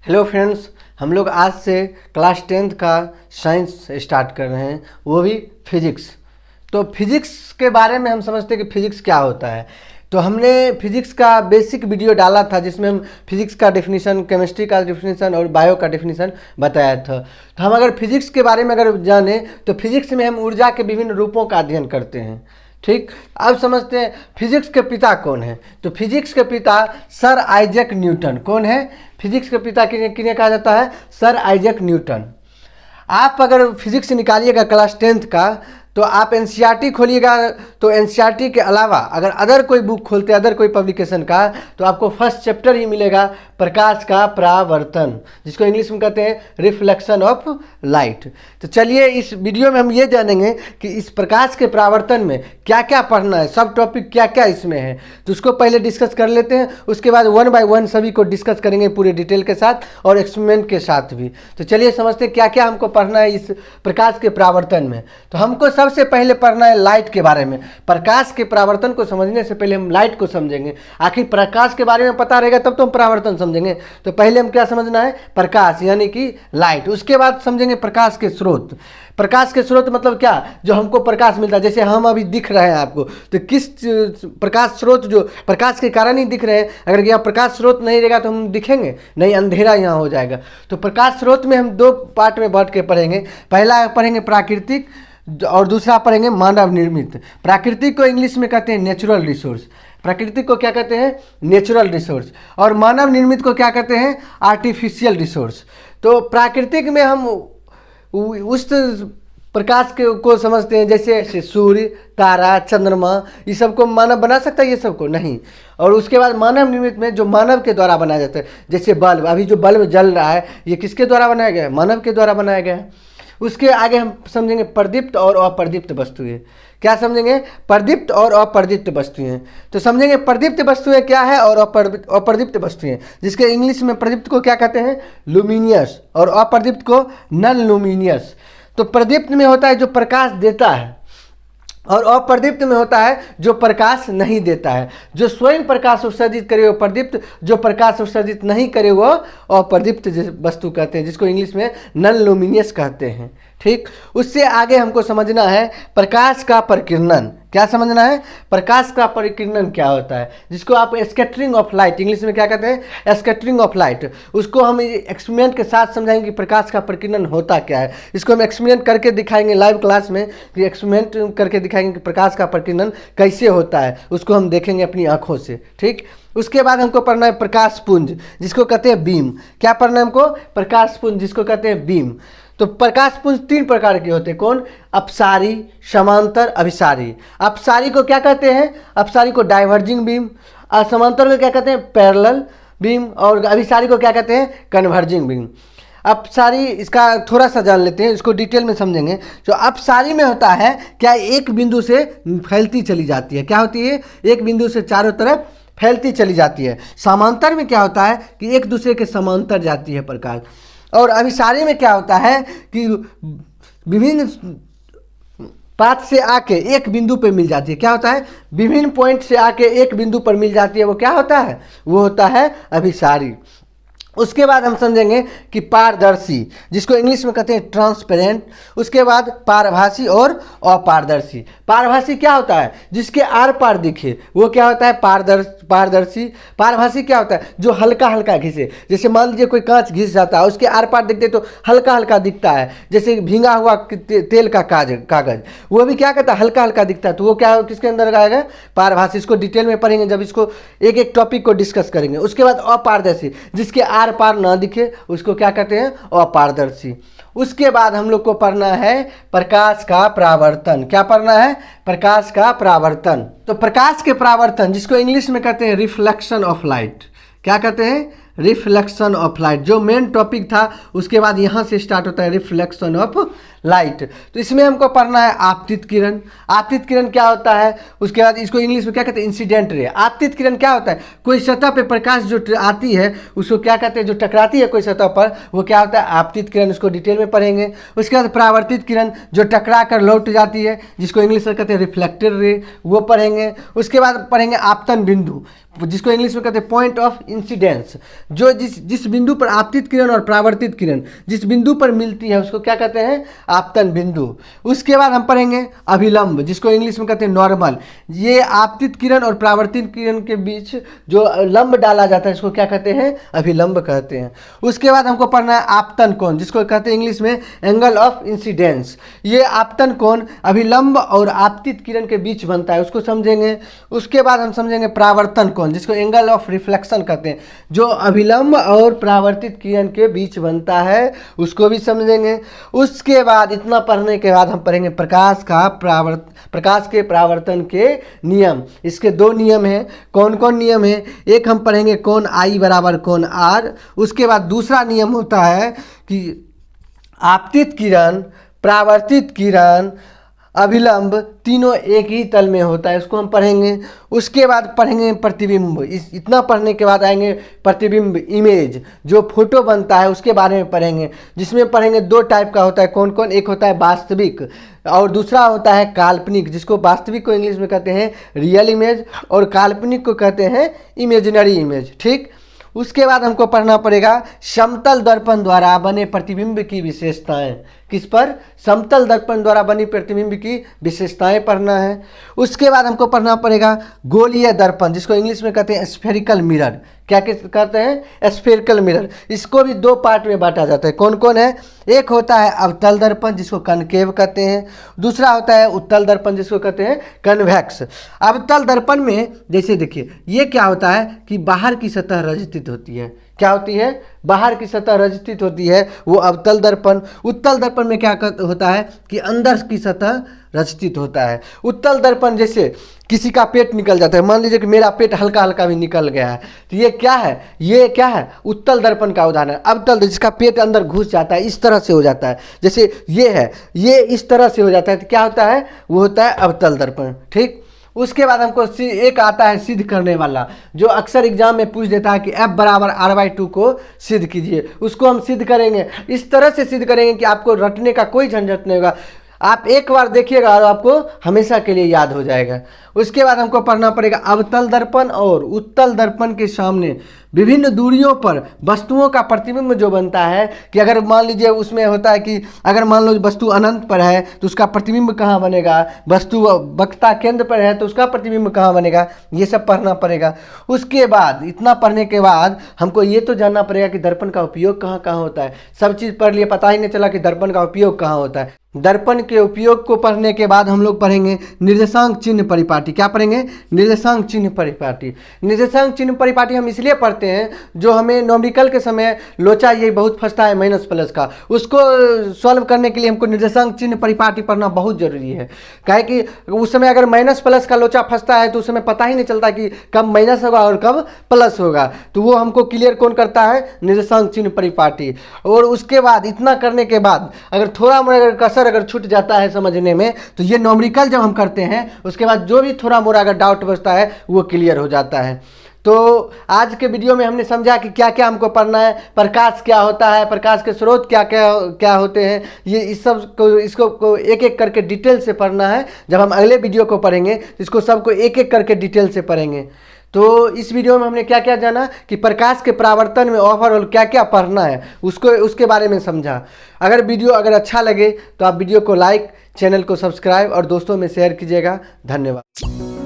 Hello friends, हम लोग आज से क्लास 10th का साइंस स्टार्ट कर रहे हैं, वो भी फिजिक्स। तो फिजिक्स के बारे में हम समझते हैं कि फिजिक्स क्या होता है। तो हमने फिजिक्स का बेसिक वीडियो डाला था जिसमें हम फिजिक्स का डेफिनेशन, केमिस्ट्री का डेफिनेशन और बायो का डेफिनेशन बताया था। तो हम अगर फिजिक्स के बारे में अगर जाने तो फिजिक्स में हम ऊर्जा के विभिन्न रूपों का अध्ययन करते हैं। ठीक, अब समझते हैं फिजिक्स के पिता कौन है। तो फिजिक्स के पिता सर आइजैक न्यूटन। कौन है फिजिक्स के पिता? किन्हें कहा जाता है? Sir Isaac Newton. आप अगर फिजिक्स निकालिएगा क्लास 10th का तो आप एनसीईआरटी खोलिएगा, तो एनसीईआरटी के अलावा अगर अदर कोई बुक खोलते, अदर कोई पब्लिकेशन का, तो आपको फर्स्ट चैप्टर ही मिलेगा प्रकाश का परावर्तन, जिसको इंग्लिश में कहते हैं रिफ्लेक्शन ऑफ लाइट। तो चलिए इस वीडियो में हम ये जानेंगे कि इस प्रकाश के परावर्तन में क्या क्या पढ़ना है, सब टॉपिक क्या क्या इसमें है। तो उसको पहले डिस्कस कर लेते हैं, उसके बाद 1 by 1 सभी को डिस्कस करेंगे पूरे डिटेल के साथ और एक्सपेरिमेंट के साथ भी। तो चलिए समझते हैं क्या क्या हमको पढ़ना है इस प्रकाश के परावर्तन में। तो हमको सबसे पहले पढ़ना है लाइट के बारे में। प्रकाश के परावर्तन को समझने से पहले हम लाइट को समझेंगे। आखिर प्रकाश के बारे में पता रहेगा तब तो हम परावर्तन समझेंगे। तो पहले हम क्या समझना है? प्रकाश यानी कि लाइट। उसके बाद समझेंगे प्रकाश के स्रोत। प्रकाश के स्रोत मतलब क्या? जो हमको प्रकाश मिलता है, जैसे हम अभी दिख रहे हैं आपको, तो किस प्रकाश स्रोत, जो प्रकाश के कारण ही दिख रहे हैं। अगर यहाँ प्रकाश स्रोत नहीं रहेगा तो हम दिखेंगे नहीं, अंधेरा यहाँ हो जाएगा। तो प्रकाश स्रोत में हम 2 पार्ट में बांट के पढ़ेंगे। पहला पढ़ेंगे प्राकृतिक और दूसरा पढ़ेंगे मानव निर्मित। प्राकृतिक को इंग्लिश में कहते हैं नेचुरल रिसोर्स। प्राकृतिक को क्या कहते हैं? Natural resource. और मानव निर्मित को क्या कहते हैं? Artificial resource. तो प्राकृतिक में हम उस प्रकाश के को समझते हैं, जैसे सूर्य, तारा, चंद्रमा, ये सबको मानव बना सकता है, ये सबको नहीं। और उसके बाद मानव निर्मित में जो मानव के द्वारा बनाया जाता है, जैसे बल्ब, अभी जो बल्ब जल रहा है ये किसके द्वारा बनाया गया है? मानव के द्वारा बनाया गया है। उसके आगे हम समझेंगे प्रदीप्त और अप्रदीप्त वस्तुएं। क्या समझेंगे? प्रदीप्त और अप्रदीप्त वस्तुएं। तो समझेंगे प्रदीप्त वस्तुएं क्या है और अप्रदीप्त वस्तुएं, जिसके इंग्लिश में प्रदीप्त को क्या कहते हैं? लुमिनियस, और अप्रदीप्त को नॉन लुमिनियस। तो प्रदीप्त में होता है जो प्रकाश देता है, और अप्रदीप्त में होता है जो प्रकाश नहीं देता है। जो स्वयं प्रकाश उत्सर्जित करे वो प्रदीप्त, जो प्रकाश उत्सर्जित नहीं करे वो अप्रदीप्त वस्तु कहते हैं, जिसको इंग्लिश में नॉन लुमिनियस कहते हैं। ठीक, उससे आगे हमको समझना है प्रकाश का परिकिरणन। क्या समझना है? प्रकाश का परिकिरणन क्या होता है, जिसको आप स्कैटरिंग ऑफ लाइट, इंग्लिश में क्या कहते हैं? Scattering of light. उसको हम एक्सपेरिमेंट के साथ समझाएंगे कि प्रकाश का परिकिरणन होता क्या है। इसको हम एक्सपेरिमेंट करके दिखाएंगे लाइव क्लास में, कि एक्सपेरिमेंट करके दिखाएंगे कि प्रकाश का परिकिरणन कैसे होता है, उसको हम देखेंगे अपनी आँखों से। ठीक, उसके बाद हमको पढ़ना है प्रकाश पुंज, जिसको कहते हैं बीम। क्या पढ़ना है हमको? प्रकाश पुंज, जिसको कहते हैं बीम। तो प्रकाश पुंज 3 प्रकार के होते हैं। कौन? अपसारी, समांतर, अभिसारी। अपसारी को क्या कहते हैं? अपसारी को डाइवर्जिंग बीम। समांतर को क्या कहते हैं? Parallel beam. और अभिसारी को क्या कहते हैं? Converging beam. अपसारी, इसका थोड़ा सा जान लेते हैं, इसको डिटेल में समझेंगे। जो अपसारी में होता है, क्या एक बिंदु से फैलती चली जाती है। क्या होती है? एक बिंदु से चारों तरफ फैलती चली जाती है। समांतर में क्या होता है कि एक दूसरे के समांतर जाती है प्रकाश। और अभिसारी में क्या होता है कि विभिन्न पाथ से आके एक बिंदु पे मिल जाती है। क्या होता है? विभिन्न पॉइंट से आके एक बिंदु पर मिल जाती है, वो क्या होता है? वो होता है अभिसारी। उसके बाद हम समझेंगे कि पारदर्शी, जिसको इंग्लिश में कहते हैं ट्रांसपेरेंट। उसके बाद पारभासी और अपारदर्शी। पारभासी क्या होता है? जिसके आर पार दिखे, वो क्या होता है? पारदर्शी। पारभासी क्या होता है? जो हल्का हल्का घिसे। जैसे मान लीजिए कोई कांच घिस जाता है, उसके आर पार दिखते तो हल्का हल्का दिखता है, जैसे भींगा हुआ तेल का कागज, वो भी क्या कहता है? हल्का हल्का दिखता है। तो वो क्या, किसके अंदर आएगा? पारभासी। इसको डिटेल में पढ़ेंगे जब इसको एक एक टॉपिक को डिस्कस करेंगे। उसके बाद अपारदर्शी, जिसके आर पार ना दिखे, उसको क्या कहते हैं? अपारदर्शी। उसके बाद हम लोग को पढ़ना है प्रकाश का परावर्तन। क्या पढ़ना है? प्रकाश का परावर्तन। तो प्रकाश के परावर्तन, जिसको इंग्लिश में कहते हैं रिफ्लेक्शन ऑफ लाइट। क्या कहते हैं? Reflection of light. जो मेन टॉपिक था उसके बाद यहाँ से स्टार्ट होता है रिफ्लेक्शन ऑफ लाइट। तो इसमें हमको पढ़ना है आपतित किरण। आपतित किरण क्या होता है? उसके बाद इसको इंग्लिश में क्या कहते हैं? Incident ray. आपतित किरण क्या होता है? कोई सतह पे प्रकाश जो आती है उसको क्या कहते हैं? जो टकराती है कोई सतह पर, वो क्या होता है? आपतित किरण। उसको डिटेल में पढ़ेंगे। उसके बाद परावर्तित किरण, जो टकरा कर लौट जाती है, जिसको इंग्लिश में कहते हैं रिफ्लेक्टेड रे, वो पढ़ेंगे। उसके बाद पढ़ेंगे आपतन बिंदु, जिसको इंग्लिश में कहते हैं पॉइंट ऑफ इंसिडेंस। जो जिस बिंदु पर आपतित किरण और परावर्तित किरण जिस बिंदु पर मिलती है उसको क्या कहते हैं, आपतन बिंदु। उसके बाद हम पढ़ेंगे अभिलंब, जिसको इंग्लिश में कहते हैं नॉर्मल। ये आपतित किरण और परावर्तित किरण के बीच जो लंब डाला जाता है इसको क्या कहते हैं, अभिलंब कहते हैं। उसके बाद हमको पढ़ना है आपतन कोण, जिसको कहते हैं इंग्लिश में एंगल ऑफ इंसिडेंस। ये आपतन कोण अभिलंब और आपतित किरण के बीच बनता है, उसको समझेंगे। उसके बाद हम समझेंगे परावर्तन कोण, जिसको एंगल ऑफ रिफ्लेक्शन कहते हैं, जो अभिलंब और परावर्तित किरण के बीच बनता है, उसको भी समझेंगे। उसके बाद इतना पढ़ने के बाद हम पढ़ेंगे प्रकाश के परावर्तन के नियम। इसके दो नियम हैं। कौन कौन नियम है? एक हम पढ़ेंगे कोण I बराबर कोण R। उसके बाद दूसरा नियम होता है कि आपतित किरण, परावर्तित किरण, अभिलंब तीनों एक ही तल में होता है, इसको हम पढ़ेंगे। उसके बाद पढ़ेंगे प्रतिबिंब। इतना पढ़ने के बाद आएंगे प्रतिबिंब, इमेज, जो फोटो बनता है उसके बारे में पढ़ेंगे, जिसमें पढ़ेंगे दो टाइप का होता है। कौन कौन? एक होता है वास्तविक और दूसरा होता है काल्पनिक, जिसको वास्तविक को इंग्लिश में कहते हैं रियल इमेज और काल्पनिक को कहते हैं इमेजिनरी इमेज। ठीक। उसके बाद हमको पढ़ना पड़ेगा समतल दर्पण द्वारा बने प्रतिबिंब की विशेषताएं। किस पर? समतल दर्पण द्वारा बनी प्रतिबिंब की विशेषताएं पढ़ना है। उसके बाद हमको पढ़ना पड़ेगा गोलीय दर्पण, जिसको इंग्लिश में कहते हैं स्फेरिकल मिरर। क्या कहते हैं? Spherical mirror. इसको भी दो पार्ट में बांटा जाता है। कौन कौन है? एक होता है अवतल दर्पण, जिसको कनकेव कहते हैं। दूसरा होता है उत्तल दर्पण, जिसको कहते हैं कन्वेक्स। अवतल दर्पण में जैसे देखिए ये क्या होता है कि बाहर की सतह रजतित होती है। क्या होती है? बाहर की सतह रजतित होती है, वो अवतल दर्पण। उत्तल दर्पण में क्या होता है कि अंदर की सतह रजतित होता है। उत्तल दर्पण जैसे किसी का पेट निकल जाता है, मान लीजिए कि मेरा पेट हल्का हल्का भी निकल गया है, तो ये क्या है? ये क्या है? उत्तल दर्पण का उदाहरण है। अवतल जिसका पेट अंदर घुस जाता है, इस तरह से हो जाता है, जैसे ये है, ये इस तरह से हो जाता है, तो क्या होता है? वो होता है अवतल दर्पण। ठीक। उसके बाद हमको एक आता है सिद्ध करने वाला, जो अक्सर एग्जाम में पूछ देता है कि F बराबर R/2 को सिद्ध कीजिए। उसको हम सिद्ध करेंगे, इस तरह से सिद्ध करेंगे कि आपको रटने का कोई झंझट नहीं होगा। आप एक बार देखिएगा और आपको हमेशा के लिए याद हो जाएगा। उसके बाद हमको पढ़ना पड़ेगा अवतल दर्पण और उत्तल दर्पण के सामने विभिन्न दूरियों पर वस्तुओं का प्रतिबिंब जो बनता है, कि अगर मान लीजिए उसमें होता है कि अगर मान लो वस्तु अनंत पर है तो उसका प्रतिबिंब कहाँ बनेगा, वस्तु वक्रता केंद्र पर है तो उसका प्रतिबिंब कहाँ बनेगा, ये सब पढ़ना पड़ेगा। उसके बाद इतना पढ़ने के बाद हमको ये तो जानना पड़ेगा कि दर्पण का उपयोग कहाँ कहाँ होता है। सब चीज़ पढ़ लिए, पता ही नहीं चला कि दर्पण का उपयोग कहाँ होता है। दर्पण के उपयोग को पढ़ने के बाद हम लोग पढ़ेंगे निर्देशांक चिन्ह परिपाटी। क्या पढ़ेंगे? निर्देशांक चिन्ह परिपाटी। निर्देशांक चिन्ह परिपाटी हम इसलिए पढ़ते हैं, जो हमें न्यूमेरिकल के समय लोचा ये बहुत फंसता है माइनस प्लस का, उसको सॉल्व करने के लिए हमको निर्देशांक चिन्ह परिपाटी पढ़ना बहुत जरूरी है। काहे कि उस समय अगर माइनस प्लस का लोचा फंसता है तो उस समय पता ही नहीं चलता कि कब माइनस होगा और कब प्लस होगा, तो वो हमको क्लियर कौन करता है? निर्देशांक चिन्ह परिपाटी। और उसके बाद इतना करने के बाद अगर थोड़ा मोड़ा अगर छूट जाता है समझने में, तो ये न्यूमेरिकल जब हम करते हैं उसके बाद जो भी थोड़ा मोड़ा अगर डाउट बचता है वो क्लियर हो जाता है। तो आज के वीडियो में हमने समझा कि क्या क्या हमको पढ़ना है, प्रकाश क्या होता है, प्रकाश के स्रोत क्या क्या होते हैं, ये इस सब को इसको एक एक करके डिटेल से पढ़ना है। जब हम अगले वीडियो को पढ़ेंगे इसको सबको एक एक करके डिटेल से पढ़ेंगे। तो इस वीडियो में हमने क्या क्या जाना कि प्रकाश के परावर्तन में ओवरऑल क्या क्या पढ़ना है उसके बारे में समझा। अगर वीडियो अच्छा लगे तो आप वीडियो को लाइक, चैनल को सब्सक्राइब और दोस्तों में शेयर कीजिएगा। धन्यवाद।